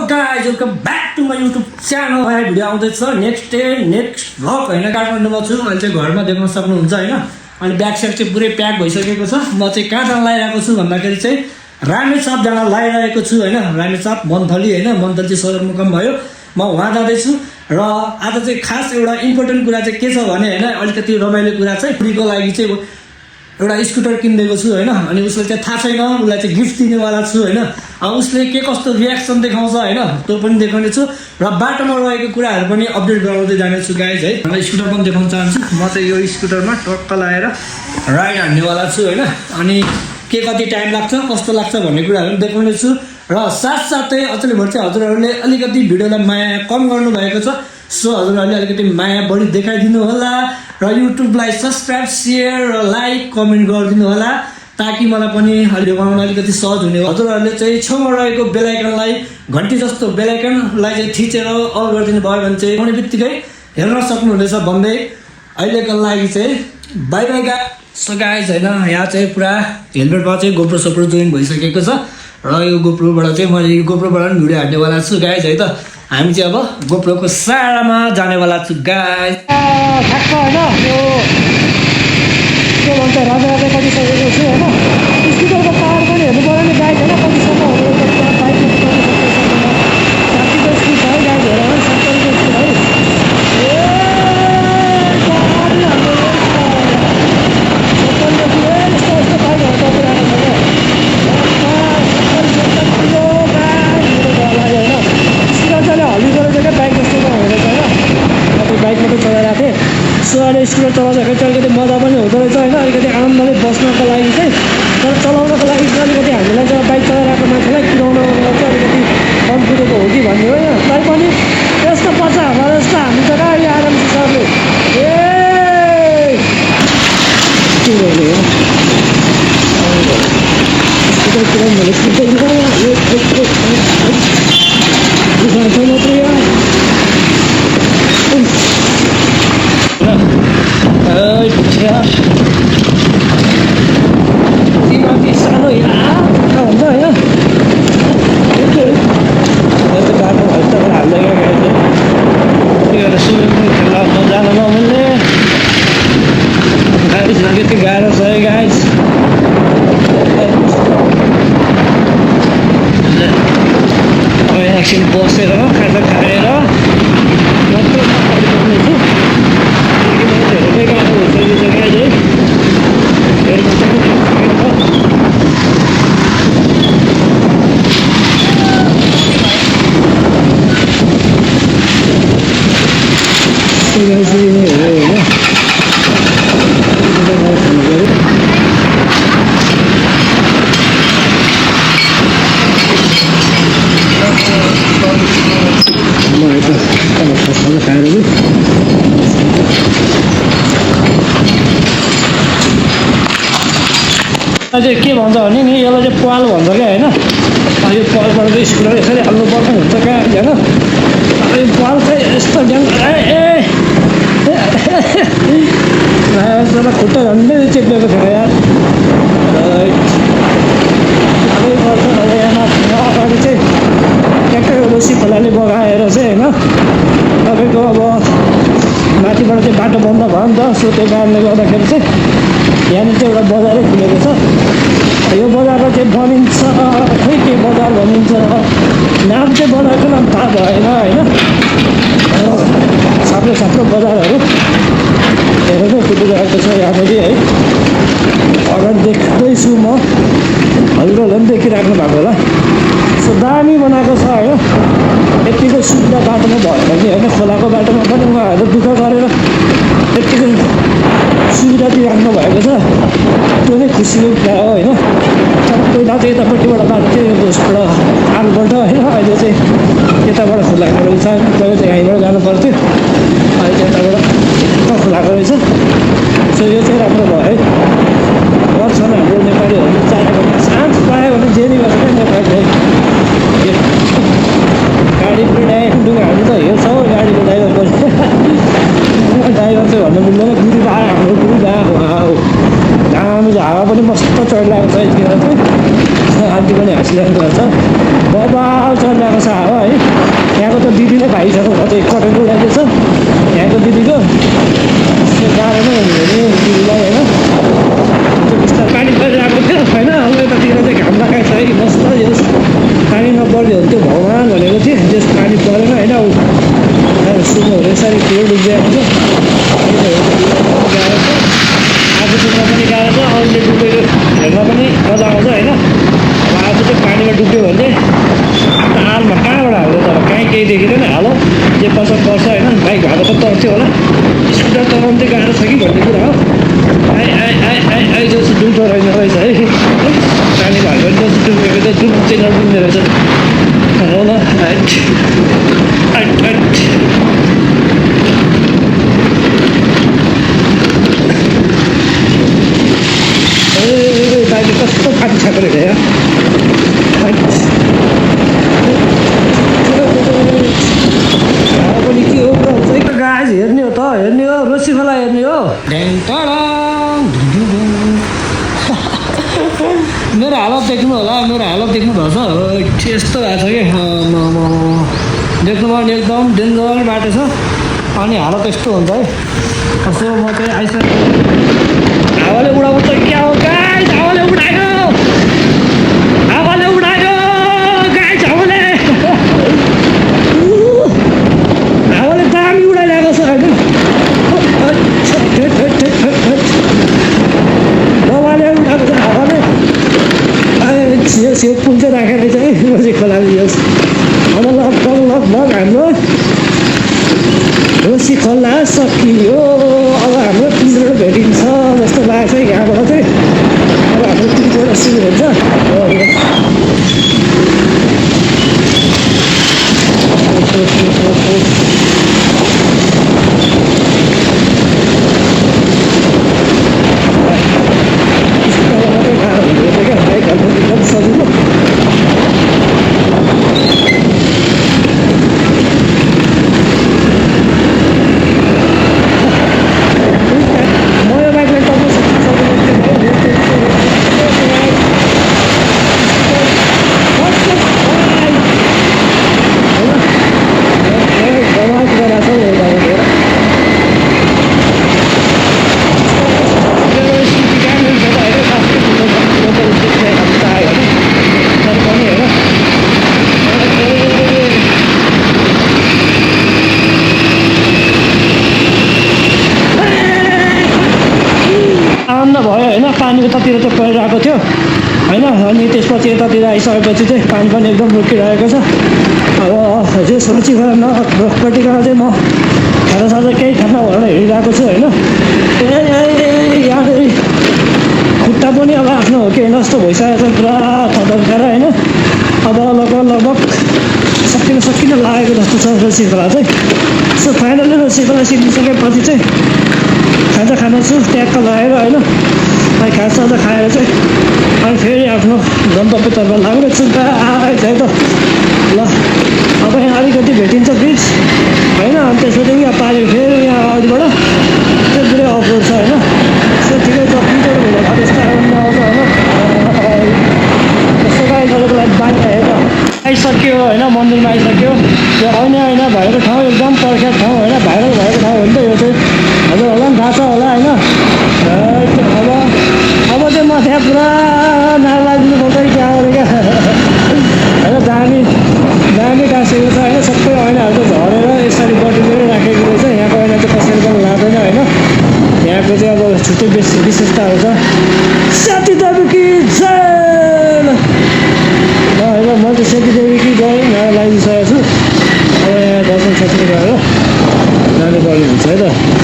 guys, welcome back to my YouTube channel. है video आउँदैछ next vlog हैन काठमाडौँमा छु अहिले चाहिँ घरमा देख्न सक्नुहुन्छ हैन अनि ब्याक साइड चाहिँ पुरै प्याक भइसकेको छ म चाहिँ कहाँ जान लागिरहेको छु भन्दाखेरि चाहिँ रामेछाप जान लागिरहेको छु हैन रामेछाप मन्थली हैन मन्थली चाहिँ सदरमुकाम भयो म वहाँ जाँदैछु र आज चाहिँ खास एउटा इम्पोर्टेन्ट कुरा चाहिँ के छ भने हैन अलिकति रमाइलो कुरा चाहिँ फ्रीको लागि चाहिँ एउटा स्कुटर किनिदिएको छु हैन अनि उसले चाहिँ थाहा छैन उसलाई चाहिँ गिफ्ट दिनेवाला छु हैन उसले के कस्तो रियाक्सन देखाउँछ हैन त्यो पनि देखाउने छु र बाटोमा रहेको कुराहरू पनि अपडेट गराउँदै जानेछु गाइज है र स्कुटर पनि देखाउन चाहन्छु म चाहिँ यो स्कुटरमा टक्क लगाएर राइड हान्नेवाला छु हैन अनि के कति टाइम लाग्छ कस्तो लाग्छ भन्ने कुराहरू पनि देखाउने छु र साथसाथै अचेल भट्ट चाहिँ हजुरहरूले अलिकति भिडियोलाई माया कम गर्नुभएको छ सो हजुरहरूले अलिकति माया बढी देखाइदिनु होला र युट्युबलाई सब्सक्राइब सेयर र लाइक कमेन्ट गरिदिनु होला ताकि मलाई पनि भिडियो बनाउन अलिकति सहज हुने हजुरहरूले चाहिँ छेउमा रहेको बेल आइकनलाई घन्टी जस्तो बेल आइकनलाई चाहिँ थिचेर अल गरिदिनु भयो भने चाहिँ आउने बित्तिकै हेर्न सक्नुहुनेछ भन्दै अहिलेको लागि चाहिँ बाई बाई गाइज हैन यहाँ चाहिँ पुरा हेलमेटमा चाहिँ गोप्रो सोप्रो जोइन भइसकेको छ र यो गोप्रोबाट चाहिँ मैले यो गोप्रोबाट पनि भिडियो हान्नेवाला छु गाइज है त हामी चाहिँ अब गोप्रोको सारामा जानेवाला छु गाइज ठ्याक्क होइन यो के भन्छ राजा कतिसकेको छु होइन स्कुटरको पावर पनि हेर्नु पऱ्यो नि बाइक होइन कतिसम्म स्कुटर चलाउँदाखेरि चाहिँ अलिकति मजा पनि हुँदो रहेछ होइन अलिकति आनन्दले बस्नको लागि चाहिँ तर चलाउनको लागि चाहिँ अलिकति हामीलाई चाहिँ बाइक चलाइरहेको मान्छेलाई कुदाउनको लागि चाहिँ अलिकति कम्फर्टेबल हो कि भन्ने हो होइन तैपनि यस्तो पर्छ हाम्रो जस्तो हामी त गाडी आरामसे सर्ने के गर्ने हो स्कुटर कुदाउनु भने सानो हुन्छ होइन बाटो भन्छ हाल्दै खेला जान नमिल्ने गाडी यति गाह्रो छ है गाइज एकछिन बसेर खाजा खाएर मात्र चाहिँ के भन्छ भने नि यसलाई चाहिँ पाल भन्छ क्या होइन यो पालबाट चाहिँ स्कुटर यसरी हाल्नु पर्ने हुन्छ क्या होइन यो पाल चाहिँ यस्तो ज्ञान खुट्टा झन्डै चेप्लेको थियो यार अगाडि चाहिँ ट्याक्कै रोसी खोलाले बगाएर चाहिँ होइन तपाईँको अब माथिबाट चाहिँ बाटो बन्द भयो नि त सो त्यो कारणले गर्दाखेरि चाहिँ यहाँनिर चाहिँ एउटा बजारै खुलेको छ यो बजारमा चाहिँ बनिन्छ खोइ के बजार भनिन्छ नाम चाहिँ बजारको नाम थाहा भएन होइन साप्रो बजारहरू हेरेर फुटिरहेको छ यहाँनिर है अगाडि देख्दैछु म हजुरहरूले पनि देखिराख्नु भएको होला सो दामी बनाएको छ होइन यत्तिको सुविधा बाटोमा भयो भने होइन खोलाको बाटोमा पनि उहाँहरू दुःख गरेर यत्तिको सुविधा दिइराख्नु भएको छ त्यो नै खुसीको कुरा हो होइन पहिला चाहिँ यतापट्टिबाट बाटो चाहिँ उसबाट आलबाट होइन अहिले चाहिँ यताबाट खुलाएको रहेछ जब चाहिँ यहीँबाट जानु पर्थ्यो अहिले चाहिँ यताबाट खुलाएको रहेछ सो यो चाहिँ राम्रो भयो है गर्छन् हाम्रो नेपालीहरूले चाहियो भने चान्स पायो भने जेनी गर्छ क्या नेपाली गाडी ड्राइभर हामी त हेर्छौँ गाडीको ड्राइभर ड्राइभर चाहिँ भन्नु मिल्दैन गुरु आयो हाम्रो गुरु आएको दामी हावा पनि मस्त चढिरहेको छ यतिखेर चाहिँ आन्टी पनि हाँसिरहेको छ बबाल चढिरहेको छ हावा है होला राइट राइट राइट ए बाहिर कस्तो फाटी छाएको रहेछ पनि के हो गाइज हेर्ने हो त हेर्ने हो रोसी खोला हेर्ने हो मेरो हालत देख्नु होला मेरो हालत देख्नु भएको छ यस्तो भएको छ कि देख्नु पर्ने एकदम डेन्जर बाटो छ अनि हालत यस्तो हुन्छ है कसो म चाहिँ आइसकेँ हावाले उडाउँछ क्या हो गाइस हावाले उडायो हावाले उडायो गाइस हावाले दामी उडाइरहेको छ होइन दबाले उडाएको छ हावाले यो पुल चाहिँ राखेर चाहिँ रोसी खोलाले यस लगभग हाम्रो रोसी खोला सकियो अब हाम्रो पिजबाट भेटिन्छ जस्तो लाग्छ यहाँबाट चाहिँ अब हाम्रो पिजबाट सुरु हुन्छ सजिलो भयो होइन पानी उतातिर चाहिँ परिरहेको थियो होइन अनि त्यसपछि यतातिर आइसकेपछि चाहिँ पानी पनि एकदम रोकिरहेको छ अब हजुर सोची खोला नपट्टिको चाहिँ म खाजासाजा केही खाना भएर हिँडिरहेको छु होइन यहाँ खुट्टा पनि अब आफ्नो हो कि जस्तो भइसकेको छ पुरा थकाएर होइन अब लगभग सकिन लागेको जस्तो छ रोसी खोला चाहिँ सो फाइनली रोसी खोला सिकिसकेपछि चाहिँ खाजा खानेछु ट्याक्क लगाएर होइन अनि खाजासाजा खाएर चाहिँ अनि फेरि आफ्नो गन्तव्यतर्फ लाग्नेछु है त ल अब यहाँ अलिकति भेटिन्छ ब्रिज होइन अनि त्यसपछि यहाँ पारि फेरि यहाँ अगाडिबाट त्यो पुरै अफरोड छ होइन सो ठिकै छ पिजबाट भेटेको त्यस्तो आउँछ होइन त्यस्तो गाईहरूको लागि बानी हेरेर आइसक्यो होइन मन्दिरमा आइसक्यो त्यो होइन भएको ठाउँ एकदम पर्खेको ठाउँ होइन भाइरल भएको ठाउँ हो नि त यो चाहिँ हजुरहरूलाई पनि थाहा छ होला होइन अब चाहिँ म त्यहाँ पुरा नारा लाग्नु पर्छ क्या क्या होइन दामी टाँसेको छ होइन सबै ऐनाहरू चाहिँ झरेर यसरी बटुलेर राखेको रहेछ यहाँको ऐना चाहिँ कसैले पनि लाँदैन होइन यहाँको चाहिँ अब छुट्टै विशेषताहरू छ साथी तपाईँकी जय ल होइन म चाहिँ सेती देवीकी जय नारा लागिसकेको छु अब यहाँ दर्शन सकिने गएर जानुपर्ने हुन्छ है त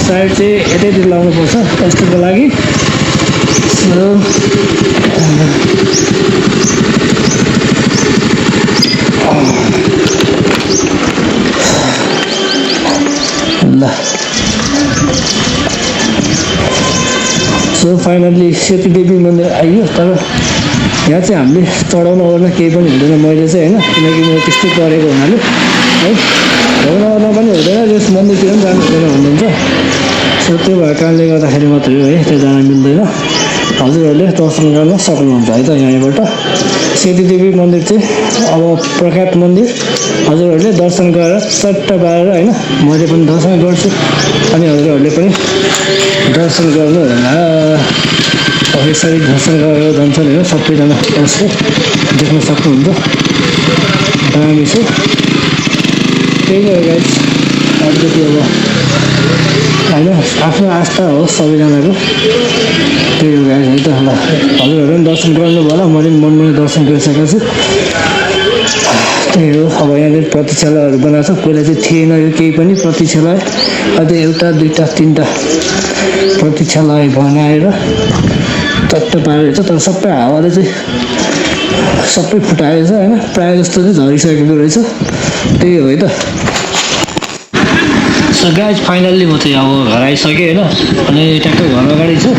साइड चाहिँ यतैतिर लाउनुपर्छ प्लास्टिकको लागि ल सो फाइनल्ली सेती देवी मन्दिर आइयो तर यहाँ चाहिँ हामीले चढाउन ओर्न केही पनि हुँदैन मैले चाहिँ होइन किनकि म त्यस्तै परेको हुनाले है चढाउन ओर्न पनि हुँदैन यस मन्दिरतिर पनि जानु हुँदैन भन्नुहुन्छ सो त्यो भएको कारणले गर्दाखेरि मात्रै हो है त्यो जान मिल्दैन हजुरहरूले दर्शन गर्न सक्नुहुन्छ है त यहाँबाट सेती देवी मन्दिर चाहिँ अब प्रख्यात मन्दिर हजुरहरूले दर्शन गरेर चट्ट पारेर होइन मैले पनि दर्शन गर्छु अनि हजुरहरूले पनि दर्शन गर्नु होला अब यसरी दर्शन गरेर जान्छन् होइन सबैजना यसले देख्न सक्नुहुन्छ दामी छ त्यही हो गाइस अलिकति अब होइन आफ्नो आस्था हो सबैजनाको त्यही हो गाइस है त ल हजुरहरू पनि दर्शन गर्नुभयो होला मैले पनि मनमै दर्शन गरिसकेको छु त्यही हो अब यहाँनिर प्रतीक्षालयहरू बनाएको छ पहिला चाहिँ थिएन यो केही पनि प्रतीक्षालय अझै एउटा दुईवटा तिनवटा प्रतीक्षालय बनाएर चट्ट पारेको छ तर सबै हावाले चाहिँ सबै फुटाएछ होइन, प्रायः जस्तो चाहिँ झरिसकेको रहेछ, त्यही हो है त। सो गाइज फाइनल्ली म चाहिँ अब घर आइसकेँ होइन, अनि ट्याक्क घर अगाडि छु,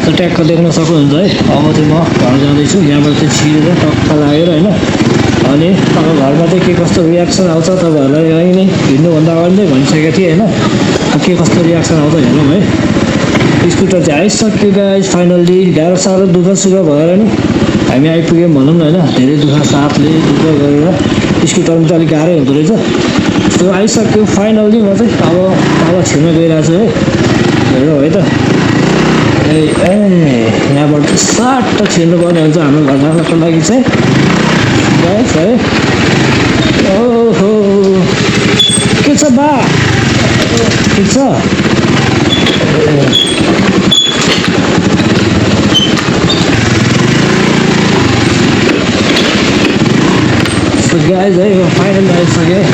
त ट्याक्क देख्न सक्नुहुन्छ है। अब चाहिँ म घर जाँदैछु, यहाँबाट चाहिँ छिरेर टक्क लागेर होइन, अनि अब घरमा चाहिँ के कस्तो रियाक्सन आउँछ तपाईँहरूलाई यहीँ नै हिँड्नुभन्दा अगाडि नै भनिसकेको थिएँ होइन, के कस्तो रियाक्सन आउँछ हेरौँ है। स्कुटर चाहिँ आइसक्यो गाइज फाइनल्ली, गाह्रो साह्रो दुःख सुख भएर नि हामी आइपुग्यौँ भनौँ न होइन, धेरै दुःख साथले दुःख गरेर स्कुटरमा चाहिँ अलिक गाह्रै हुँदो रहेछ। सो आइसक्यो फाइनल्ली, म चाहिँ अब तल छिर्न गइरहेको छु है, हेरौँ है त। ए यहाँबाट सट्ट छिर्नुपर्ने हुन्छ हाम्रो घर जानको लागि चाहिँ गाइस है। ओहो के छ बा, ठिक छ? सो गाइस है फाइनली आइसकेँ।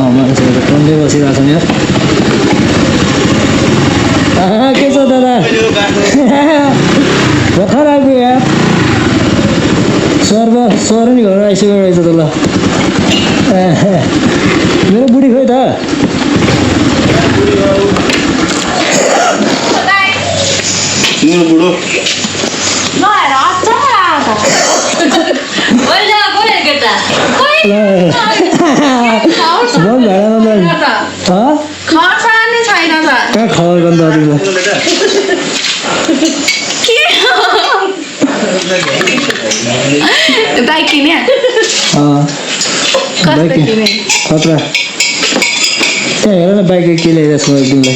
मान्छेहरू टन्दै बसिरहेको छ यार। के छ दादा? भर्खर आइपुग्यो यार, सर नि घर आइसकेको रहेछ त। ल मेरो बुढी खोइ त? मेरो बुढो कहाँ खबर गर्नु बाइक किने खतरा त्यहाँ हेर न बाइक के ल्याइरहेको छु तिमीलाई।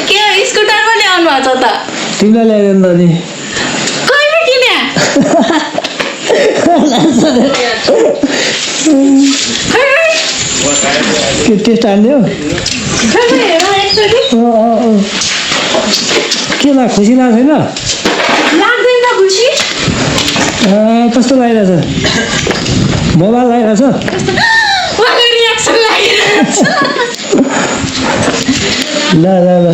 के स्कुटर पनि ल्याउनु भएको छ त? तिमीलाई ल्याइदिनु त नि। कहिले किने? के टेस्ट हान्दियो? के लाग्छ, खुसी लाग्छ छैन? लाग्दैन खुसी? कस्तो लागिरहेछ? मोबाइल लागिरहेछ? रियाक्सन लागिरहेछ। ल ल ल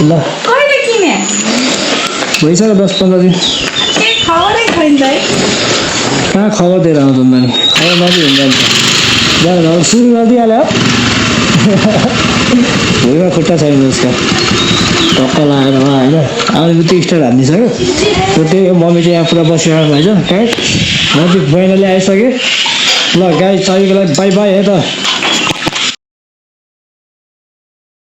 ल कहिले किने? भइसक्यो 10-15 दिन। खबरै छैन त है। कहाँ खबर दिएर आउँछन् नानी, खबर नदिइ हुन्छ। जानु सुरु गरिदिइहाल्यो, भुइँमा खुट्टा छैन उसको, टक्क लगाएर होइन। अलिकति स्टार्ट हानिदिइसक्यो, त्यही हो। मम्मी चाहिँ यहाँ पुरा बसिरहेको भएछ टाइट, म चाहिँ फाइनली आइसकेँ। ल गाइस अहिलेको लागि बाई बाई है त।